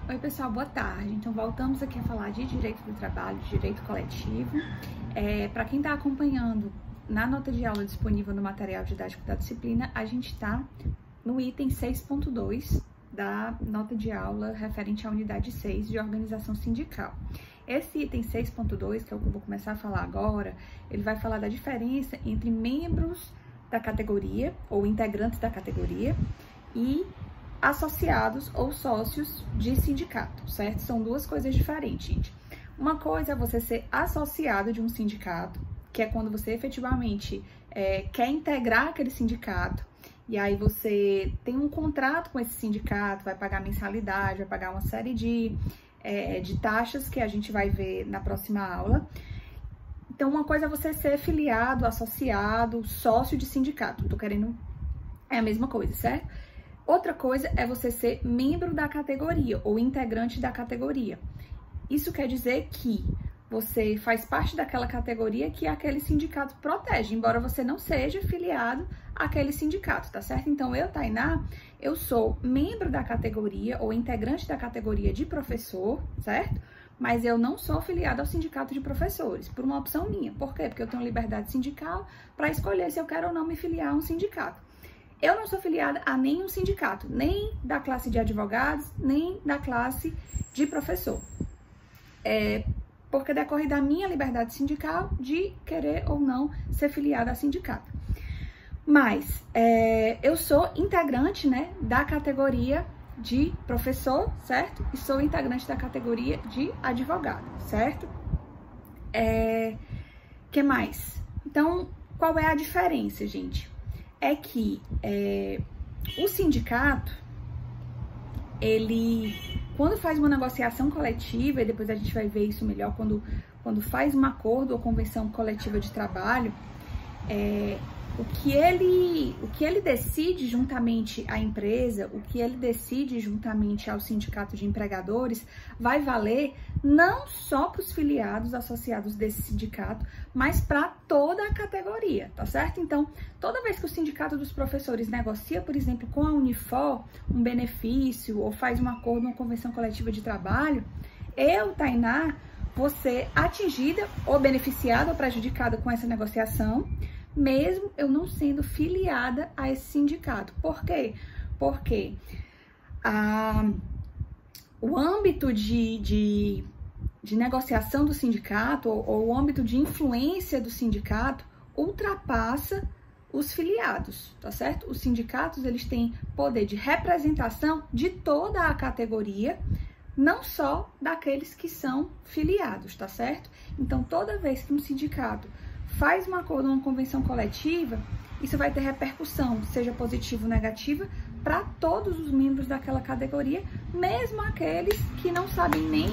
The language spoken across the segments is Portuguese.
Oi pessoal, boa tarde. Então voltamos aqui a falar de direito do trabalho, de direito coletivo. Para quem está acompanhando na nota de aula disponível no material didático da disciplina, a gente está no item 6.2 da nota de aula referente à unidade 6 de organização sindical. Esse item 6.2, que é o que eu vou começar a falar agora, ele vai falar da diferença entre membros da categoria ou integrantes da categoria e associados ou sócios de sindicato, certo? São duas coisas diferentes, gente. Uma coisa é você ser associado de um sindicato, que é quando você efetivamente quer integrar aquele sindicato, e aí você tem um contrato com esse sindicato, vai pagar mensalidade, vai pagar uma série de taxas que a gente vai ver na próxima aula. Então, uma coisa é você ser filiado, associado, sócio de sindicato. Tô querendo... É a mesma coisa, certo? Outra coisa é você ser membro da categoria ou integrante da categoria. Isso quer dizer que você faz parte daquela categoria que aquele sindicato protege, embora você não seja filiado àquele sindicato, tá certo? Então, eu, Tainá, eu sou membro da categoria ou integrante da categoria de professor, certo? Mas eu não sou filiada ao sindicato de professores, por uma opção minha. Por quê? Porque eu tenho liberdade sindical para escolher se eu quero ou não me filiar a um sindicato. Eu não sou filiada a nenhum sindicato, nem da classe de advogados, nem da classe de professor. Porque decorre da minha liberdade sindical de querer ou não ser filiada a sindicato. Mas eu sou integrante, né, da categoria de professor, certo? E sou integrante da categoria de advogado, certo? Que mais? Então, qual é a diferença, gente? É que o sindicato, ele, quando faz uma negociação coletiva, e depois a gente vai ver isso melhor, quando faz um acordo ou convenção coletiva de trabalho, o que ele decide juntamente à empresa, o que ele decide juntamente ao sindicato de empregadores, vai valer não só para os filiados associados desse sindicato, mas para toda a categoria, tá certo? Então, toda vez que o sindicato dos professores negocia, por exemplo, com a Unifor, um benefício, ou faz um acordo, uma convenção coletiva de trabalho, eu, Tainá, vou ser atingida ou beneficiada ou prejudicada com essa negociação, mesmo eu não sendo filiada a esse sindicato. Por quê? Porque o âmbito de negociação do sindicato ou o âmbito de influência do sindicato ultrapassa os filiados, tá certo? Os sindicatos, eles têm poder de representação de toda a categoria, não só daqueles que são filiados, tá certo? Então, toda vez que um sindicato faz um acordo, uma convenção coletiva, isso vai ter repercussão, seja positiva ou negativa, para todos os membros daquela categoria, mesmo aqueles que não sabem nem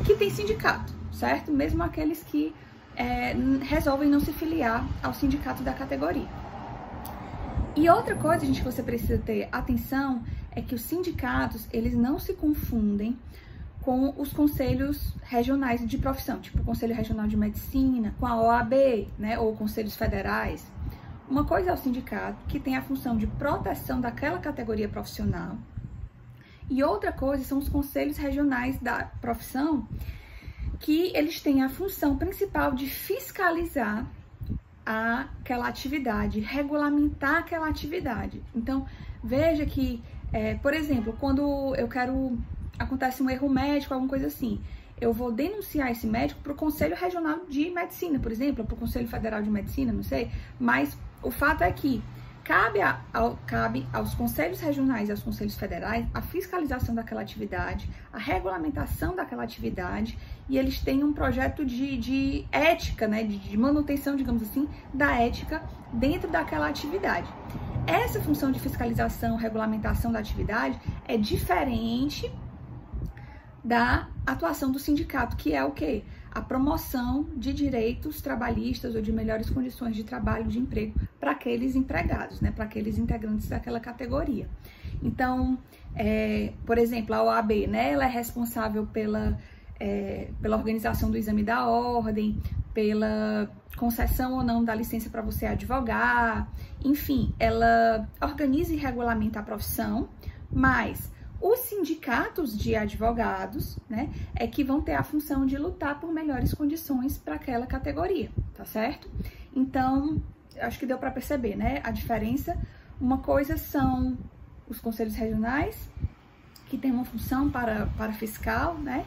que tem sindicato, certo? Mesmo aqueles que resolvem não se filiar ao sindicato da categoria. E outra coisa, gente, que você precisa ter atenção é que os sindicatos, eles não se confundem com os conselhos regionais de profissão, tipo o Conselho Regional de Medicina, com a OAB, né, ou conselhos federais. Uma coisa é o sindicato, que tem a função de proteção daquela categoria profissional, e outra coisa são os conselhos regionais da profissão, que eles têm a função principal de fiscalizar aquela atividade, regulamentar aquela atividade. Então, veja que, por exemplo, quando acontece um erro médico, alguma coisa assim, eu vou denunciar esse médico para o Conselho Regional de Medicina, por exemplo, para o Conselho Federal de Medicina, não sei, mas o fato é que cabe aos conselhos regionais e aos conselhos federais a fiscalização daquela atividade, a regulamentação daquela atividade, e eles têm um projeto de ética, né, de manutenção, digamos assim, da ética dentro daquela atividade. Essa função de fiscalização, regulamentação da atividade é diferente da atuação do sindicato, que é o quê? A promoção de direitos trabalhistas ou de melhores condições de trabalho, de emprego para aqueles empregados, né? Para aqueles integrantes daquela categoria. Então, por exemplo, a OAB, né? Ela é responsável pela organização do exame da ordem, pela concessão ou não da licença para você advogar, enfim, ela organiza e regulamenta a profissão, mas Os sindicatos de advogados, né, é que vão ter a função de lutar por melhores condições para aquela categoria, tá certo? Então, acho que deu para perceber, né, a diferença. Uma coisa são os conselhos regionais, que tem uma função para fiscal, né,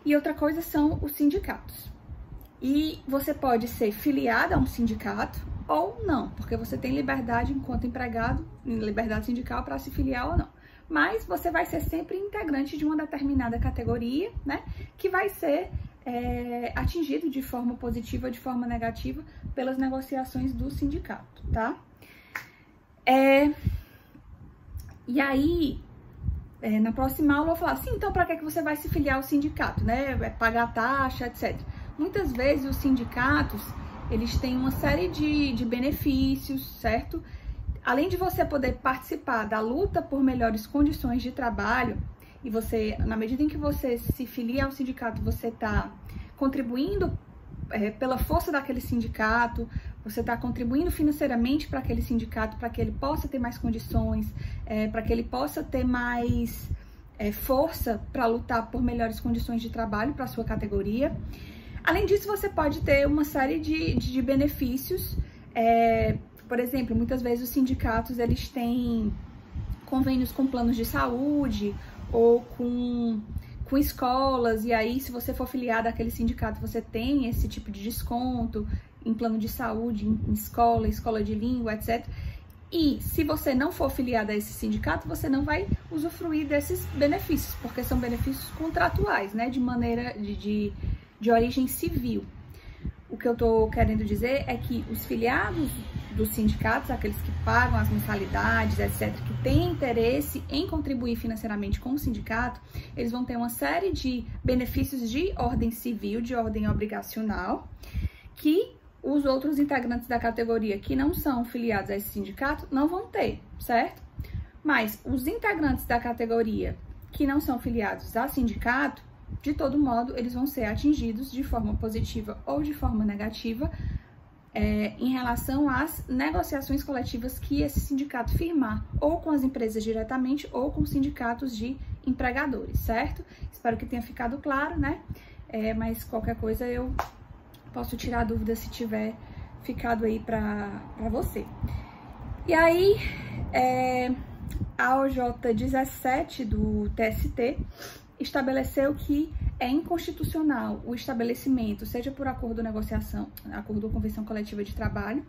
e outra coisa são os sindicatos. E você pode ser filiado a um sindicato ou não, porque você tem liberdade enquanto empregado, liberdade sindical para se filiar ou não. Mas você vai ser sempre integrante de uma determinada categoria, né, que vai ser atingido de forma positiva ou de forma negativa pelas negociações do sindicato, tá? E aí, na próxima aula eu vou falar assim, então para que você vai se filiar ao sindicato, né? Vai pagar taxa, etc. Muitas vezes os sindicatos, eles têm uma série de benefícios, certo? Além de você poder participar da luta por melhores condições de trabalho, e você, na medida em que você se filia ao sindicato, você está contribuindo pela força daquele sindicato, você está contribuindo financeiramente para aquele sindicato, para que ele possa ter mais condições, para que ele possa ter mais força para lutar por melhores condições de trabalho para a sua categoria. Além disso, você pode ter uma série de benefícios. Por exemplo, muitas vezes os sindicatos eles têm convênios com planos de saúde ou com escolas, e aí se você for filiado àquele sindicato, você tem esse tipo de desconto em plano de saúde, em escola de língua, etc. E se você não for filiado a esse sindicato, você não vai usufruir desses benefícios, porque são benefícios contratuais, né, de maneira de origem civil. O que eu tô querendo dizer é que os filiados dos sindicatos, aqueles que pagam as mensalidades, etc., que têm interesse em contribuir financeiramente com o sindicato, eles vão ter uma série de benefícios de ordem civil, de ordem obrigacional, que os outros integrantes da categoria que não são filiados a esse sindicato não vão ter, certo? Mas os integrantes da categoria que não são filiados a sindicato, de todo modo, eles vão ser atingidos de forma positiva ou de forma negativa em relação às negociações coletivas que esse sindicato firmar, ou com as empresas diretamente, ou com sindicatos de empregadores, certo? Espero que tenha ficado claro, né? Mas qualquer coisa eu posso tirar dúvida se tiver ficado aí para você. E aí, a OJ 17 do TST estabeleceu que é inconstitucional o estabelecimento, seja por acordo ou negociação, acordo ou convenção coletiva de trabalho,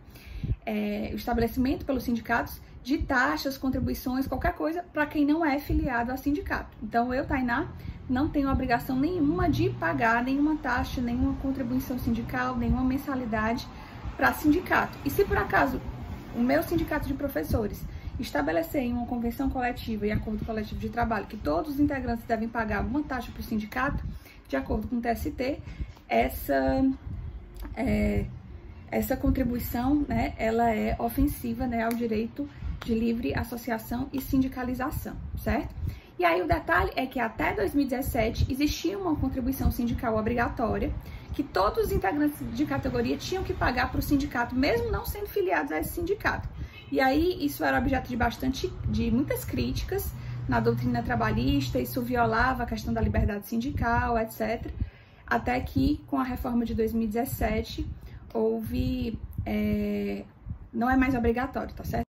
o estabelecimento pelos sindicatos de taxas, contribuições, qualquer coisa, para quem não é filiado a sindicato. Então, eu, Tainá, não tenho obrigação nenhuma de pagar nenhuma taxa, nenhuma contribuição sindical, nenhuma mensalidade para sindicato. E se por acaso o meu sindicato de professores estabelecer em uma convenção coletiva e acordo coletivo de trabalho que todos os integrantes devem pagar uma taxa para o sindicato, de acordo com o TST, essa contribuição, né, ela é ofensiva, né, ao direito de livre associação e sindicalização, certo? E aí o detalhe é que até 2017 existia uma contribuição sindical obrigatória que todos os integrantes de categoria tinham que pagar para o sindicato, mesmo não sendo filiados a esse sindicato. E aí isso era objeto de muitas críticas na doutrina trabalhista, isso violava a questão da liberdade sindical, etc. Até que com a reforma de 2017 houve, não é mais obrigatório, tá certo?